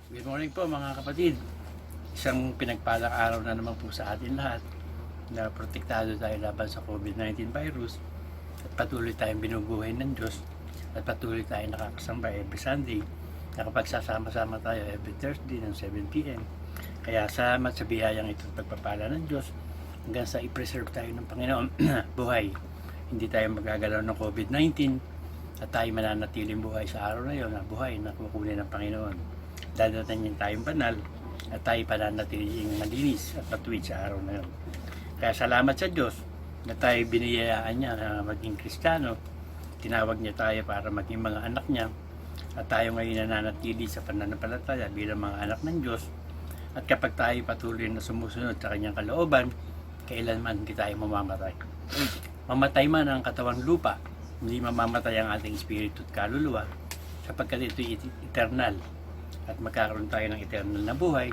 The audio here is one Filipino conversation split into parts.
Good morning po mga kapatid. Isang pinagpalang araw na naman po sa atin lahat na protektado tayo laban sa COVID-19 virus at patuloy tayong binubuhay ng Diyos at patuloy tayong nakakasamba every Sunday. Nakapagsasama-sama tayo every Thursday ng 7 p.m. Kaya salamat sa biyayang ito at pagpapala ng Diyos hanggang sa i-preserve tayo ng Panginoon buhay. Hindi tayo magagalaw ng COVID-19 at tayo mananatiling buhay sa araw na yun, na buhay na kukunin ng Panginoon. Dadatanin tayong banal at tayo pananatiling malinis at patuwid sa araw na yun. Kaya salamat sa Diyos na tayo biniyayaan niya na maging Kristiyano. Tinawag niya tayo para maging mga anak niya at tayo ngayon nananatili sa pananampalataya bilang mga anak ng Diyos. At kapag tayo patuloy na sumusunod sa kanyang kalooban, kailanman hindi tayo mamamatay. Mamatay man ang katawang lupa, hindi mamamatay ang ating espiritu at kaluluwa sapagkat ito eternal at magkakaroon tayo ng eternal na buhay.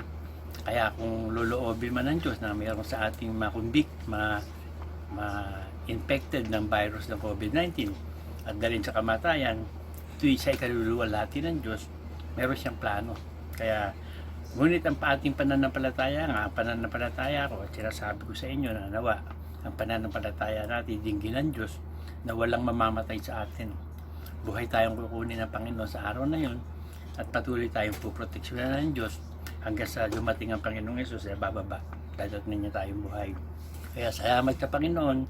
Kaya kung loloobin man ng Diyos na mayroon sa ating makumbik, ma-infected ng virus ng COVID-19 at dalhin sa kamatayan, ito sa ikaluluwalhati ng Diyos, meron siyang plano. Kaya ngunit ang ating pananampalataya nga, ang pananampalataya ko at sinasabi ko sa inyo na nawa ang pananampalataya natin dinggin ng Diyos na walang mamamatay sa atin. Buhay tayong kukunin ng Panginoon sa araw na yun at patuloy tayong puproteksyonan ng Diyos hanggang sa dumating ang Panginoong Yesus ay bababa. Dadating niya tayong buhay. Kaya salamat sa Panginoon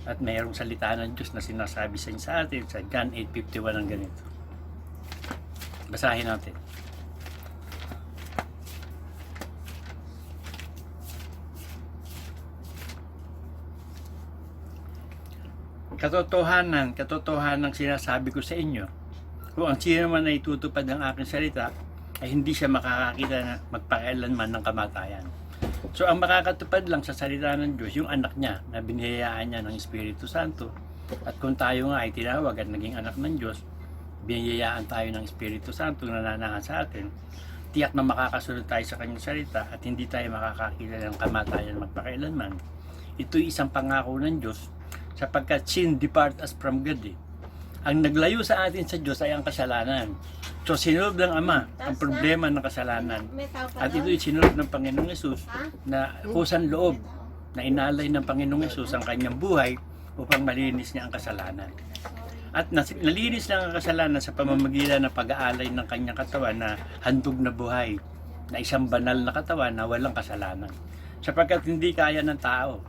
at mayroong salita ng Diyos na sinasabi sa atin sa John 8:51 ang ganito. Basahin natin. Katotohanan sinasabi ko sa inyo, kung ang sino man ay tutupad ng aking salita, ay hindi siya makakakita na magpakailanman ng kamatayan. So ang makakatupad lang sa salita ng Diyos, yung anak niya na biniyayaan niya ng Espiritu Santo. At kung tayo nga ay tinawag at naging anak ng Diyos, biniyayaan tayo ng Espiritu Santo na nananahan sa atin, tiyak na makakasunod tayo sa kanyang salita at hindi tayo makakakita ng kamatayan magpakailanman. Ito'y isang pangako ng Diyos sapagkat sin depart us from God. Ang naglayo sa atin sa Diyos ay ang kasalanan. So sinulog ng Ama ang problema ng kasalanan. At ito'y sinulog ng Panginoong Yesus na kusang loob na inalay ng Panginoong Yesus ang kanyang buhay upang malinis niya ang kasalanan. At nalinis niya ang kasalanan sa pamamagitan ng pag-aalay ng kanyang katawan na handog na buhay, na isang banal na katawan na walang kasalanan. Sapagkat hindi kaya ng tao.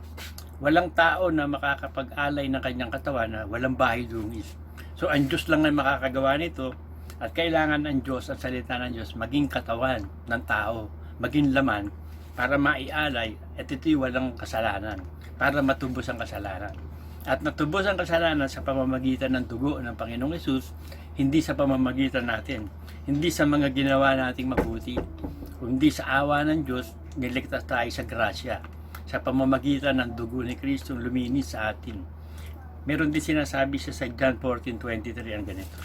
Walang tao na makakapag-alay ng kanyang katawan na walang bahay dungis. So ang Diyos lang ay makakagawa nito at kailangan ang Diyos at salita ng Diyos maging katawan ng tao, maging laman para maialay at ito'y walang kasalanan, para matubos ang kasalanan. At natubos ang kasalanan sa pamamagitan ng dugo ng Panginoong Yesus, hindi sa pamamagitan natin, hindi sa mga ginawa nating mabuti, kundi sa awa ng Diyos, niligtas tayo sa grasya, sa pamamagitan ng dugo ni Kristo luminis sa atin. Meron din sinasabi siya sa John 14:23 ang ganito.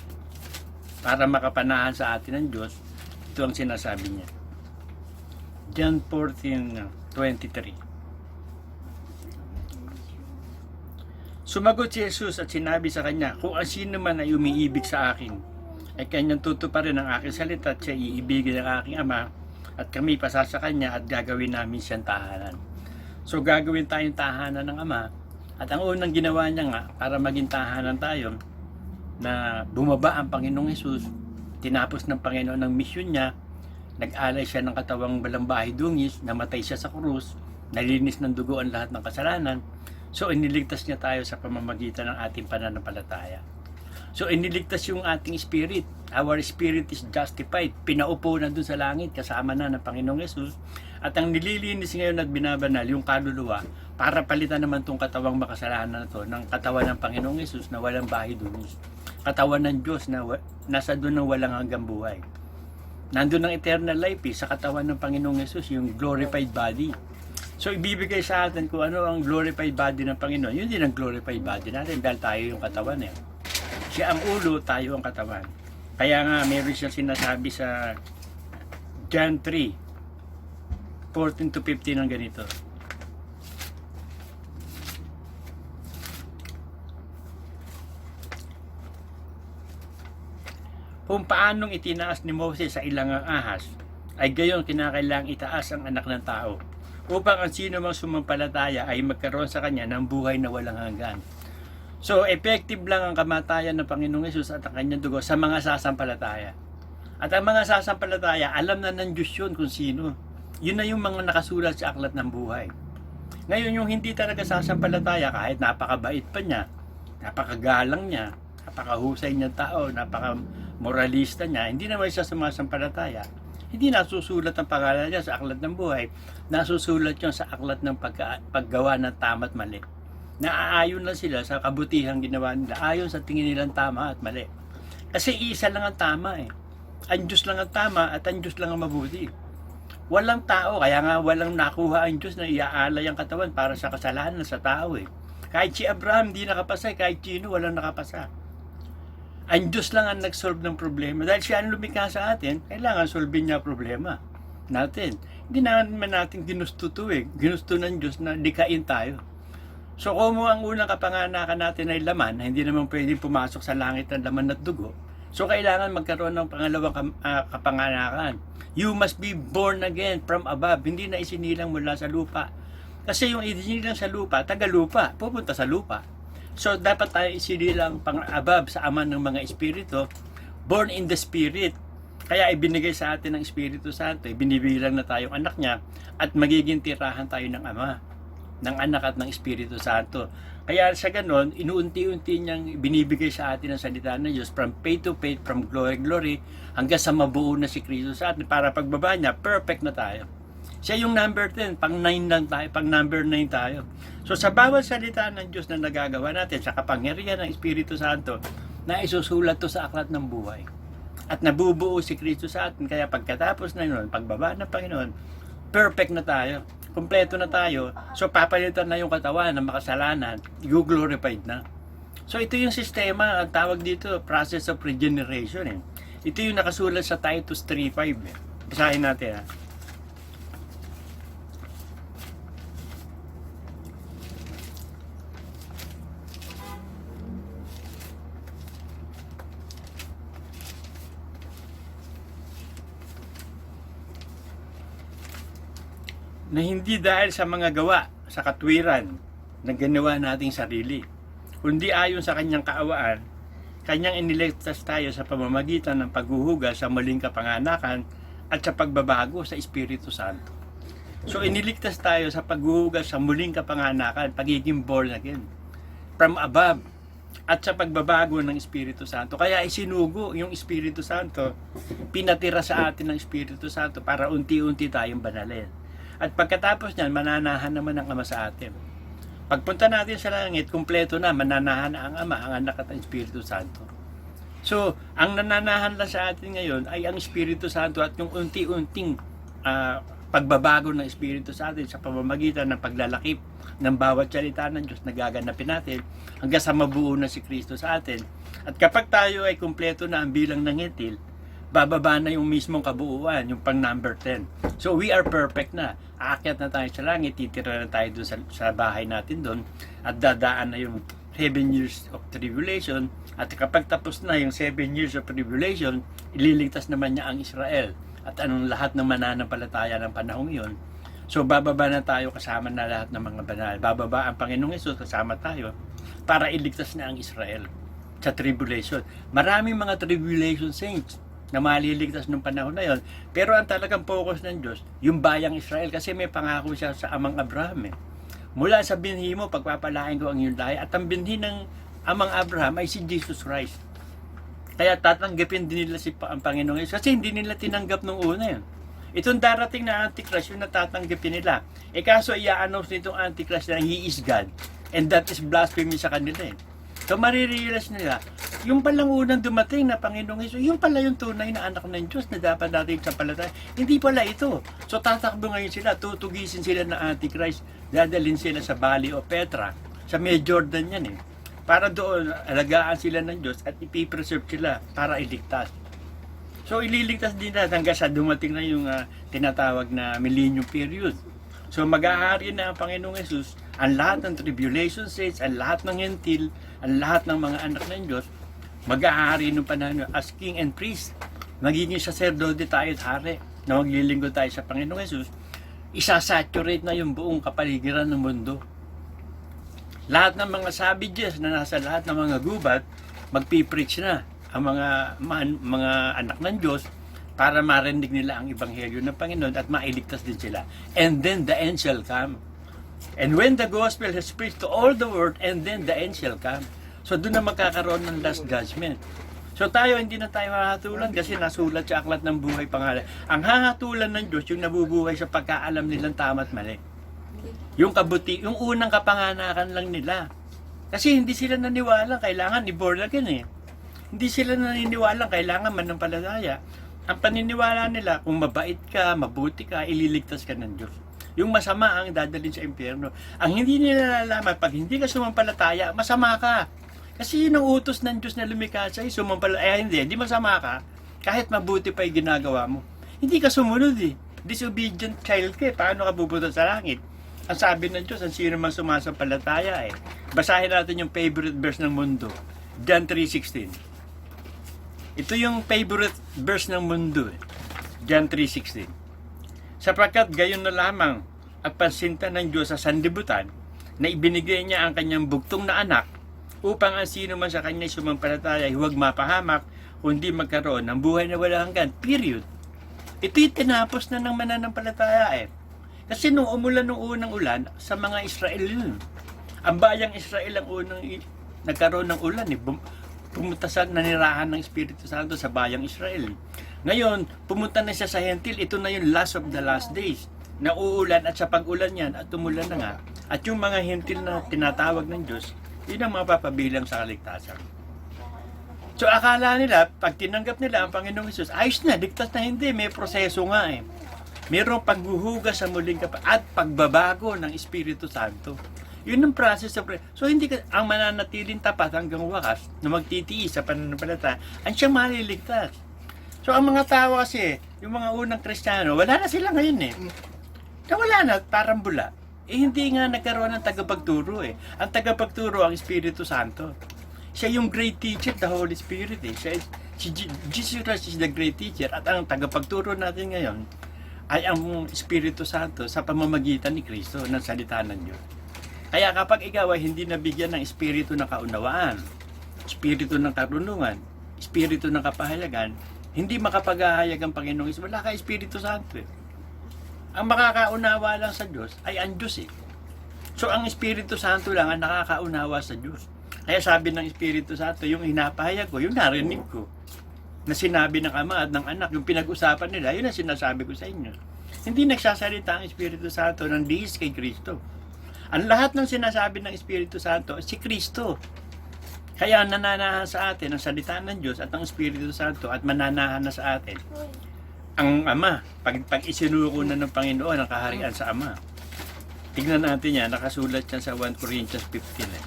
Para makapanahan sa atin ng Diyos, ito ang sinasabi niya. John 14:23. Sumagot si Jesus at sinabi sa kanya, kung ang sino man ay umiibig sa akin, ay kanyang tutuparin ang aking salita at siya iibigin ng aking Ama at kami pasasa kanya at gagawin namin siyang tahanan. So gagawin tayong tahanan ng Ama. At ang unang ginawa niya nga para maging tahanan tayo na bumaba ang Panginoong Yesus, tinapos ng Panginoon ang misyon niya, nag-alay siya ng katawang walang bahay dungis, namatay siya sa krus, nalinis ng dugo ang lahat ng kasalanan. So iniligtas niya tayo sa pamamagitan ng ating pananampalataya. So iniligtas yung ating spirit. Our spirit is justified. Pinaupo na dun sa langit kasama na ng Panginoong Yesus. At ang nililinis ngayon at binabanal yung kaluluwa para palitan naman tong katawang makasalanan na to ng katawan ng Panginoong Yesus na walang bahay dungis. Katawan ng Diyos na nasa doon ng walang hanggang buhay. Nandun ang eternal life sa katawan ng Panginoong Yesus, yung glorified body. So ibibigay sa atin kung ano ang glorified body ng Panginoon. Yun din ang glorified body natin dahil tayo yung katawan eh. Siya ang ulo, tayo ang katawan. Kaya nga meron siyang sinasabi sa John 3:14-15 ang ganito. Kung paanong itinaas ni Moses sa ilangang ahas ay gayon kinakailangang itaas ang anak ng tao upang ang sino mang sumampalataya ay magkaroon sa kanya ng buhay na walang hanggan. So, effective lang ang kamatayan ng Panginoong Hesus at ang kanyang dugo sa mga sasampalataya. At ang mga sasampalataya, alam na ng Diyos yun kung sino. Yun na yung mga nakasulat sa aklat ng buhay. Ngayon, yung hindi talaga sasampalataya, kahit napakabait pa niya, napakagalang niya, napakahusay niya tao, napakamoralista niya, hindi naman siya sumasampalataya. Hindi nasusulat ang pangalan niya sa aklat ng buhay, nasusulat yun sa aklat ng paggawa ng tama at mali. Naaayon lang sila sa kabutihang ginawa nila, ayon sa tingin nilang tama at mali. Kasi isa lang ang tama eh. Ang Diyos lang ang tama at ang Diyos lang ang mabuti. Walang tao, kaya nga walang nakuha ang Diyos na iaalay ang katawan para sa kasalanan sa tao eh. Kahit si Abraham di nakapasa, kahit sino walang nakapasa. Ang Diyos lang ang nag-solve ng problema. Dahil siya ang lumikha sa atin, kailangan solvein niya problema natin. Hindi naman natin ginusto to eh. Ginusto ng Diyos na likain tayo. So kung ang unang kapanganakan natin ay laman, hindi naman pwedeng pumasok sa langit ng laman at dugo, so kailangan magkaroon ng pangalawang kapanganakan. You must be born again from above. Hindi na isinilang mula sa lupa. Kasi yung isinilang sa lupa, taga-lupa, pupunta sa lupa. So dapat tayo isinilang pang above sa Ama ng mga Espiritu, born in the Spirit. Kaya ibinigay sa atin ng Espiritu Santo, binibilang na tayong anak niya at magiging tirahan tayo ng Ama, ng anak at ng Espiritu Santo. Kaya sa ganon, inuunti-unti niyang binibigay sa atin ang salita ng Diyos from faith to faith, from glory to glory, hanggang sa mabuo na si Kristo sa atin. Para pagbaba niya, perfect na tayo. Siya yung number 10, pang 9 lang tayo, pang number 9 tayo. So sa bawat salita ng Diyos na nagagawa natin, sa kapangyarihan ng Espiritu Santo, na isusulat to sa aklat ng buhay. At nabubuo si Kristo sa atin. Kaya pagkatapos na yun, pagbaba ng Panginoon, perfect na tayo. Kompleto na tayo. So papalitan na yung katawan ng makasalanan, i-glorified na. So ito yung sistema, ang tawag dito, process of regeneration. Eh. Ito yung nakasulat sa Titus 3:5. Eh. Basahin natin ha. Na hindi dahil sa mga gawa, sa katwiran na ginawa nating sarili, kundi ayon sa kanyang kaawaan, kanyang iniligtas tayo sa pamamagitan ng paghuhugas sa muling kapanganakan at sa pagbabago sa Espiritu Santo. So iniligtas tayo sa paghuhugas sa muling kapanganakan, pagiging born again, from above, at sa pagbabago ng Espiritu Santo. Kaya isinugo yung Espiritu Santo, pinatira sa atin ng Espiritu Santo para unti-unti tayong banalin. At pagkatapos niyan, mananahan naman ang Ama sa atin. Pagpunta natin sa langit, kumpleto na, mananahan na ang Ama, ang Anak at ang Espiritu Santo. So, ang nananahan lang sa atin ngayon ay ang Espiritu Santo at yung unti-unting pagbabago ng Espiritu sa atin sa pamamagitan ng paglalakip ng bawat salita ng Diyos na gaganapin natin hanggang sa mabuo na si Kristo sa atin. At kapag tayo ay kumpleto na ang bilang ng ngetil, bababa na yung mismong kabuuan, yung pang number 10. So we are perfect na. Aakyat na tayo sa langit, titira na tayo dun sa bahay natin doon at dadaan na yung 7 years of tribulation. At kapag tapos na yung 7 years of tribulation, ililigtas naman niya ang Israel at anong lahat ng mananampalataya ng panahong iyon. So bababa na tayo kasama na lahat ng mga banal. Bababa ang Panginoong Hesus kasama tayo para iligtas na ang Israel sa tribulation. Maraming mga tribulation saints na maliligtas ng panahon na yon. Pero ang talagang focus ng Diyos, yung bayang Israel, kasi may pangako siya sa amang Abraham. Mula sa binhi mo, pagpapalain ko ang iyong lahi. At ang binhi ng amang Abraham ay si Jesus Christ. Kaya tatanggapin din nila ang Panginoong Yesus. Kasi hindi nila tinanggap nung una yun. Itong darating na Antichrist, yung natatanggapin nila. Kaso i-announce nitong Antichrist na He is God. And that is blasphemy sa kanila eh. So marirealize nila, yung palang unang dumating na Panginoong Hesus, yung pala yung tunay na anak ng Diyos na dapat natin sampalatayan. Hindi pala ito. So tatakbo ngayon sila, tutugisin sila ng Antichrist, dadalhin sila sa Valley of Petra, sa May Jordan yan eh. Para doon, alagaan sila ng Diyos at ipipreserve sila para iligtas. So ililigtas din natin hanggang sa dumating na yung tinatawag na millennium period. So mag-ahari na ang Panginoong Hesus, ang lahat ng tribulation saints, ang lahat ng hentil, ang lahat ng mga anak ng Diyos, mag-ahari ng panahon as king and priest. Magiging sacerdote tayo at hari. na maglilingkod tayo sa Panginoong Yesus, isasaturate na yung buong kapaligiran ng mundo. Lahat ng mga savages na nasa lahat ng mga gubat, magpipreach na ang mga anak ng Diyos para marinig nila ang ebanghelyo ng Panginoon at mailigtas din sila. And then the end shall come. And when the gospel has preached to all the world, and then the end shall come. So doon na magkakaroon ng last judgment. So tayo, hindi na tayo hahatulan kasi nasulat sa aklat ng buhay pangalan. Ang hahatulan ng Diyos, yung nabubuhay sa pagkaalam nilang tama at mali. Yung yung unang kapanganakan lang nila. Kasi hindi sila naniwala, kailangan i-born again eh. Hindi sila naniniwala, kailangan manampalataya. Ang paniniwala nila, kung mabait ka, mabuti ka, ililigtas ka ng Diyos. Yung masama ang dadalhin sa impyerno. Ang hindi nila nalalaman, pag hindi ka sumampalataya, masama ka. Kasi yun ang utos ng Diyos na lumikha sa'yo, sumampalataya. Hindi masama ka, kahit mabuti pa yung ginagawa mo. Hindi ka sumunod eh. Disobedient child ka eh. Paano ka pupunta sa langit? Ang sabi ng Diyos, ang sino man sumasampalataya eh. Basahin natin yung favorite verse ng mundo. John 3:16. Ito yung favorite verse ng mundo eh. John 3:16. Sapagkat gayon na lamang at pansinta ng Diyos sa sanlibutan na ibinigay niya ang kanyang bugtong na anak upang ang sino man sa kanya sumampalataya huwag mapahamak kundi magkaroon ng buhay na walang hanggan. Period. Ito'y tinapos na ng mananampalataya eh. Kasi nung umulan nung unang ulan, sa mga Israel yun. Ang bayang Israel ang unang nagkaroon ng ulan eh. Pumunta sa nanirahan ng Espiritu Santo sa bayang Israel. Ngayon, pumunta na siya sa Hentil. Ito na yung last of the last days. Nauulan at sa pag-ulan yan at tumulan na nga. At yung mga Hentil na tinatawag ng Diyos, yun ang mapapabilang sa kaligtasan. So akala nila, pag tinanggap nila ang Panginoong Hesus, ayos na, ligtas na hindi. May proseso nga eh. Mayroong paghuhugas sa muling at pagbabago ng Espiritu Santo. Yun ang process of prayer. So hindi ka, ang mananatiling tapat hanggang wakas na magtitiis sa pananampalataya, ang siyang maliligtas. So ang mga tao kasi, yung mga unang Kristiyano, wala na sila ngayon eh. Wala na, parang bula. Eh hindi nga nagkaroon ng tagapagturo eh. Ang tagapagturo ang Espiritu Santo. Siya yung great teacher, the Holy Spirit eh. Jesus Christ is the great teacher. At ang tagapagturo natin ngayon ay ang Espiritu Santo sa pamamagitan ni Kristo ng salita ng Diyos. Kaya kapag ikaw ay hindi nabigyan ng espiritu ng kaunawaan, espiritu ng karunungan, espiritu ng kapahayagan, hindi makapaghahayag ang Panginoong Isus. Wala ka Espiritu Santo eh. Ang makakaunawa lang sa Diyos ay ang Diyos eh. So ang Espiritu Santo lang ang nakakaunawa sa Diyos. Kaya sabi ng Espiritu Santo, yung hinapahayag ko, yung narinig ko, na sinabi ng Ama at ng Anak, yung pinag-usapan nila, yun ang sinasabi ko sa inyo. Hindi nagsasalita ang Espiritu Santo ng dihis kay Kristo. Ang lahat ng sinasabi ng Espiritu Santo si Kristo. Kaya nananahan sa atin ang salita ng Diyos at ang Espiritu Santo at mananahan na sa atin ang Ama. Pag isinuko na ng Panginoon ang kaharian sa Ama. Tignan natin yan, nakasulat yan sa 1 Corinthians 15 eh.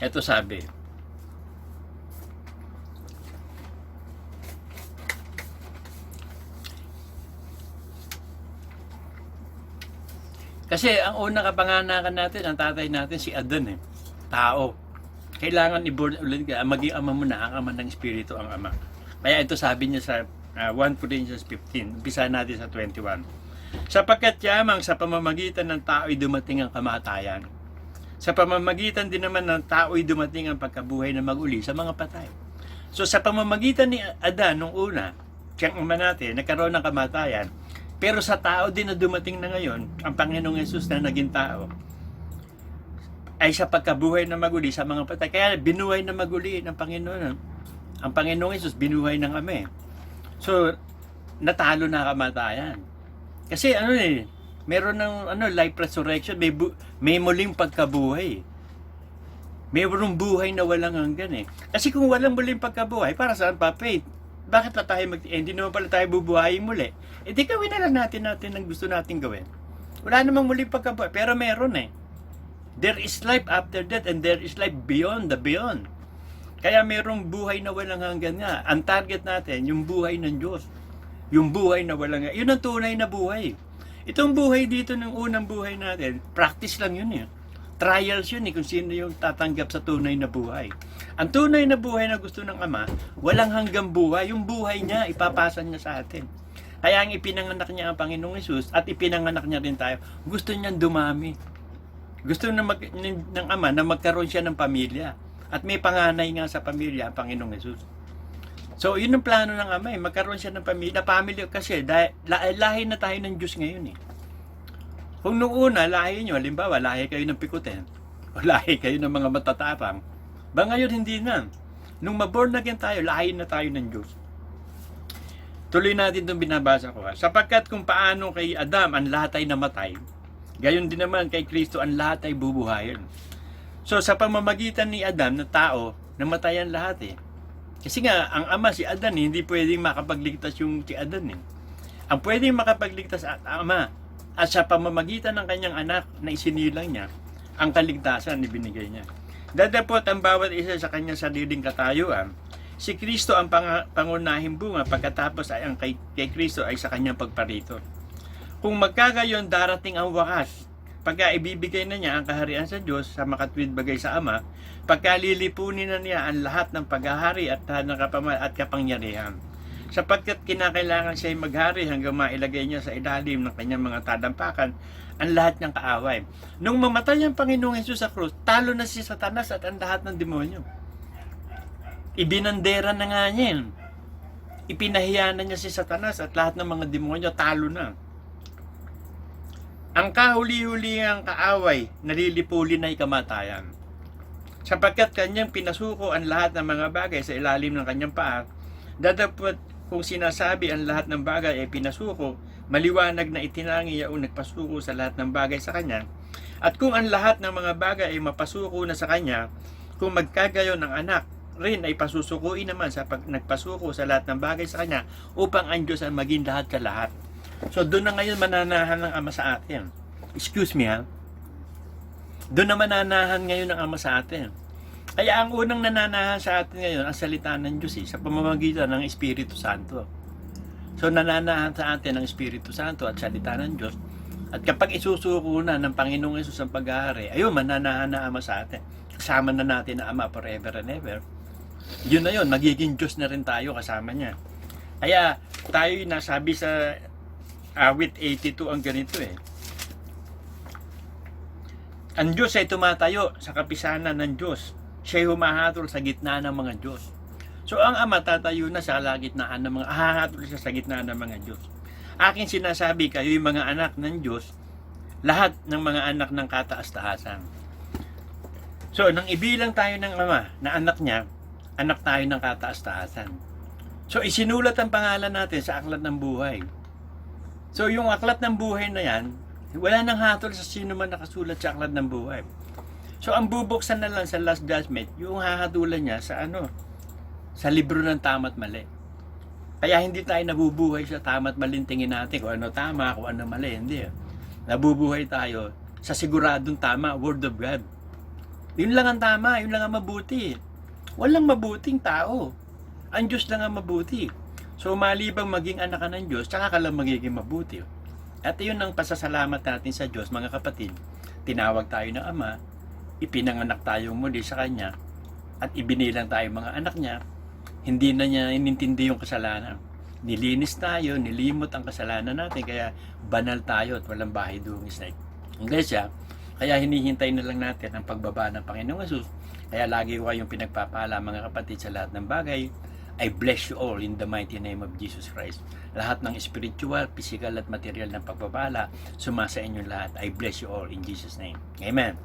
Ito sabi, kasi ang unang kapanganakan natin, ang tatay natin si Adan eh, tao. Kailangan i-born ulit ka, maging ama mo na, ang ama ng Espiritu ang ama. Kaya ito sabi niya sa 1 Corinthians 15, umpisa natin sa 21. Sapagkat yamang sa pamamagitan ng tao'y dumating ang kamatayan, sa pamamagitan din naman ng tao'y dumating ang pagkabuhay na mag-uli sa mga patay. So sa pamamagitan ni Adan nung una, siyang ama natin, nagkaroon ng kamatayan. Pero sa tao din na dumating na ngayon, ang Panginoong Yesus na naging tao, ay sa pagkabuhay na maguli sa mga patay. Kaya binuhay na maguli ng Panginoon. Ang Panginoong Yesus binuhay ng Ama. So, natalo na kamatayan. Kasi meron ng life resurrection, may muling pagkabuhay. Mayroong buhay na walang hanggan eh. Kasi kung walang muling pagkabuhay, para saan pa faith? Bakit pa tayo hindi naman pala tayo bubuhayin muli? E di gawin na lang natin ang gusto natin gawin. Wala namang muling pagkabuhay, pero meron eh. There is life after death and there is life beyond the beyond. Kaya merong buhay na walang hanggan nga. Ang target natin, yung buhay ng Diyos. Yung buhay na walang hanggan. Yun ang tunay na buhay. Itong buhay dito ng unang buhay natin, practice lang yun eh. Trials yun kung sino yung tatanggap sa tunay na buhay. Ang tunay na buhay na gusto ng Ama, walang hanggang buhay. Yung buhay niya, ipapasa niya sa atin. Kaya ang ipinanganak niya ang Panginoong Hesus at ipinanganak niya rin tayo, gusto niyang dumami. Gusto ng Ama na magkaroon siya ng pamilya. At may panganay nga sa pamilya ang Panginoong Hesus. So, yun ang plano ng Ama, magkaroon siya ng pamilya. Family kasi, lahi na tayo ng Diyos ngayon Kung noong una, lahi nyo, halimbawa, lahi kayo ng pikutin, o lahi kayo ng mga matatapang, ba ngayon hindi na. Nung maborn again tayo, lahi na tayo ng Diyos. Tuloy natin itong binabasa ko. Sapagkat kung paano kay Adam ang lahat ay namatay, gayon din naman kay Kristo ang lahat ay bubuhayin. So sa pamamagitan ni Adam na tao, namatay ang lahat Kasi nga, ang Ama si Adan hindi pwedeng makapagligtas yung si Adan Ang pwedeng makapagligtas at Ama, at sa pamamagitan ng kanyang anak na isinilang niya, ang kaligtasan ibinigay niya. Dadapot ang bawat isa sa kanyang sariling katayuan. Si Kristo ang pangunahing bunga, pagkatapos ay ang kay Kristo ay sa kanyang pagparito. Kung magkagayon, darating ang wakas. Pagka ibibigay na niya ang kaharian sa Diyos sa makatwid bagay sa Ama, pagka lilipunin na niya ang lahat ng paghahari at kapangyarihan. Sapagkat kinakailangan siya maghari hanggang mailagay niya sa ilalim ng kanyang mga tadampakan ang lahat ng kaaway. Nung mamatay ang Panginoong Hesus sa krus, talo na si Satanas at ang lahat ng demonyo. Ibinandera na nga niya Ipinahiya na niya si Satanas at lahat ng mga demonyo, talo na. Ang kahuli-huli ang kaaway, nalilipulin na kamatayan. Sapagkat kanyang pinasuko ang lahat ng mga bagay sa ilalim ng kanyang paa, dadapot kung sinasabi ang lahat ng bagay ay pinasuko, maliwanag na itinangi yaong nagpasuko sa lahat ng bagay sa kanya. At kung ang lahat ng mga bagay ay mapasuko na sa kanya, kung magkagayon ng anak rin ay pasusukuin naman sa nagpasuko sa lahat ng bagay sa kanya upang ang Diyos ang maging lahat ka lahat. So doon na ngayon mananahan ng Ama sa atin. Excuse me Doon na mananahan ngayon ng Ama sa atin. Kaya ang unang nananahan sa atin ngayon ang salita ng Diyos sa pamamagitan ng Espiritu Santo. So nananahan sa atin ang Espiritu Santo at salita ng Diyos. At kapag isusuko na ng Panginoong Hesus ang pag-aari, ayun, mananahan na Ama sa atin. Kasama na natin na Ama forever and ever. Yun na yun, magiging Diyos na rin tayo kasama niya. Kaya tayo nasabi sa awit 82 ang ganito Ang Diyos ay tumatayo sa kapisanan ng Diyos. Siya'y humahatol sa gitna ng mga Diyos. So ang Ama tatayo na sa gitnaan ng mga hahatol siya sa gitna ng mga Diyos. Aking sinasabi, kayo'y mga anak ng Diyos, lahat ng mga anak ng kataas-taasan. So nang ibilang tayo ng Ama na anak niya, anak tayo ng kataas-taasan. So isinulat ang pangalan natin sa aklat ng buhay. So yung aklat ng buhay na yan, wala nang hatol sa sino man nakasulat sa aklat ng buhay. So ang bubuksan na lang sa Last Judgment, yung hahatulan niya sa sa libro ng tama at mali. Kaya hindi tayo nabubuhay sa tama at maling tingin natin kung ano tama, kung ano mali. Hindi Nabubuhay tayo sa siguradong tama, Word of God. Yun lang ang tama, yun lang ang mabuti. Walang mabuting tao. Ang Diyos lang ang mabuti. So malibang maging anak ka ng Diyos, tsaka ka lang magiging mabuti. At yun ang pasasalamat natin sa Diyos, mga kapatid. Tinawag tayo ng Ama, ipinanganak tayo muli sa Kanya, at ibinilang tayo mga anak niya. Hindi na niya inintindi yung kasalanan. Nilinis tayo, nilimot ang kasalanan natin, kaya banal tayo at walang bahay dungis na Iglesia. Kaya hinihintay na lang natin ang pagbaba ng Panginoong Hesus. Kaya lagi ko kayong pinagpapala, mga kapatid, sa lahat ng bagay. I bless you all in the mighty name of Jesus Christ. Lahat ng spiritual, physical at material ng pagpapala, sumasa inyo lahat. I bless you all in Jesus' name. Amen.